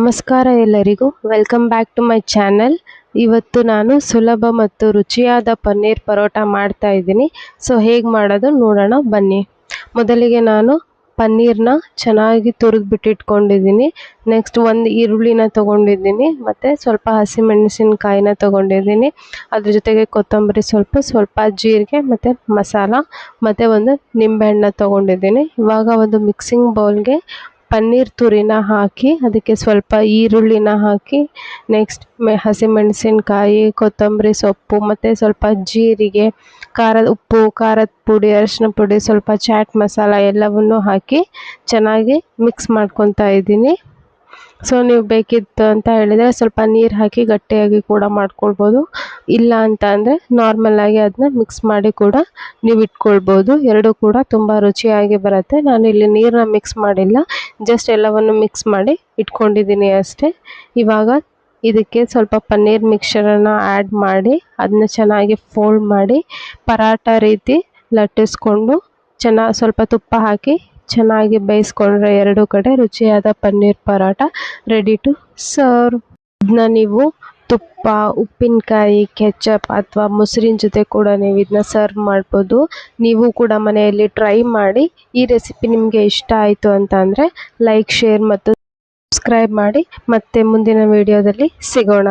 ನಮಸ್ಕಾರ ಎಲ್ಲರಿಗೂ, welcome back to my channel. ಇವತ್ತು ನಾನು ಸುಲಭ ಮತ್ತು ರುಚಿಯಾದ ಪನ್ನೀರ್ ಪರೋಟ ಮಾಡ್ತಾ ಇದ್ದೀನಿ. ಸೊ ಹೇಗೆ ಮಾಡೋದು ನೋಡೋಣ ಬನ್ನಿ. ಮೊದಲಿಗೆ ನಾನು ಪನ್ನೀರ್ನ ಚೆನ್ನಾಗಿ ತುರಿದ್ಬಿಟ್ಟು ಇಟ್ಕೊಂಡಿದ್ದೀನಿ. ನೆಕ್ಸ್ಟ್ ಒಂದು ಈರುಳ್ಳಿನ ತೊಗೊಂಡಿದ್ದೀನಿ ಮತ್ತು ಸ್ವಲ್ಪ ಹಸಿಮೆಣಸಿನಕಾಯಿನ ತೊಗೊಂಡಿದ್ದೀನಿ. ಅದ್ರ ಜೊತೆಗೆ ಕೊತ್ತಂಬರಿ ಸ್ವಲ್ಪ ಜೀರಿಗೆ ಮತ್ತು ಮಸಾಲ ಮತ್ತು ಒಂದು ನಿಂಬೆಹಣ್ಣು ತೊಗೊಂಡಿದ್ದೀನಿ. ಇವಾಗ ಒಂದು ಮಿಕ್ಸಿಂಗ್ ಬೌಲ್ಗೆ ಪನ್ನೀರ್ ತುರಿನ ಹಾಕಿ ಅದಕ್ಕೆ ಸ್ವಲ್ಪ ಈರುಳ್ಳಿನ ಹಾಕಿ ನೆಕ್ಸ್ಟ್ ಹಸಿಮೆಣಸಿನಕಾಯಿ, ಕೊತ್ತಂಬರಿ ಸೊಪ್ಪು ಮತ್ತು ಸ್ವಲ್ಪ ಜೀರಿಗೆ, ಉಪ್ಪು, ಖಾರದ ಪುಡಿ, ಅರಿಶಿನ ಪುಡಿ, ಸ್ವಲ್ಪ ಚಾಟ್ ಮಸಾಲ ಎಲ್ಲವನ್ನು ಹಾಕಿ ಚೆನ್ನಾಗಿ ಮಿಕ್ಸ್ ಮಾಡ್ಕೊತಾ ಇದ್ದೀನಿ. ಸೊ ನೀವು ಬೇಕಿತ್ತು ಅಂತ ಹೇಳಿದರೆ ಸ್ವಲ್ಪ ನೀರು ಹಾಕಿ ಗಟ್ಟಿಯಾಗಿ ಕೂಡ ಮಾಡ್ಕೊಳ್ಬೋದು. ಇಲ್ಲ ಅಂತ ಅಂದರೆ ನಾರ್ಮಲಾಗಿ ಅದನ್ನ ಮಿಕ್ಸ್ ಮಾಡಿ ಕೂಡ ನೀವು ಇಟ್ಕೊಳ್ಬೋದು. ಎರಡೂ ಕೂಡ ತುಂಬ ರುಚಿಯಾಗಿ ಬರುತ್ತೆ. ನಾನು ಇಲ್ಲಿ ನೀರನ್ನ ಮಿಕ್ಸ್ ಮಾಡಿಲ್ಲ, ಜಸ್ಟ್ ಎಲ್ಲವನ್ನು ಮಿಕ್ಸ್ ಮಾಡಿ ಇಟ್ಕೊಂಡಿದ್ದೀನಿ ಅಷ್ಟೇ. ಇವಾಗ ಇದಕ್ಕೆ ಸ್ವಲ್ಪ ಪನ್ನೀರ್ ಮಿಕ್ಸ್ಚರನ್ನು ಆ್ಯಡ್ ಮಾಡಿ ಅದನ್ನ ಚೆನ್ನಾಗಿ ಫೋಲ್ಡ್ ಮಾಡಿ ಪರಾಟ ರೀತಿ ಲಟ್ಟಿಸ್ಕೊಂಡು ಸ್ವಲ್ಪ ತುಪ್ಪ ಹಾಕಿ ಚೆನ್ನಾಗಿ ಬೇಯಿಸ್ಕೊಂಡ್ರೆ ಎರಡೂ ಕಡೆ ರುಚಿಯಾದ paneer paratha ready to serve. ಇದನ್ನ ನೀವು ತುಪ್ಪ, ಉಪ್ಪಿನಕಾಯಿ, ಕೆಚಪ್ ಅಥವಾ ಮೊಸರಿನ ಜೊತೆ ಕೂಡ ನೀವು ಇದನ್ನ ಸರ್ವ್ ಮಾಡ್ಬೋದು. ನೀವು ಕೂಡ ಮನೆಯಲ್ಲಿ ಟ್ರೈ ಮಾಡಿ. ಈ ರೆಸಿಪಿ ನಿಮಗೆ ಇಷ್ಟ ಆಯಿತು ಅಂತ ಅಂದರೆ ಲೈಕ್, ಶೇರ್ ಮತ್ತು ಸಬ್ಸ್ಕ್ರೈಬ್ ಮಾಡಿ. ಮತ್ತೆ ಮುಂದಿನ ವಿಡಿಯೋದಲ್ಲಿ ಸಿಗೋಣ.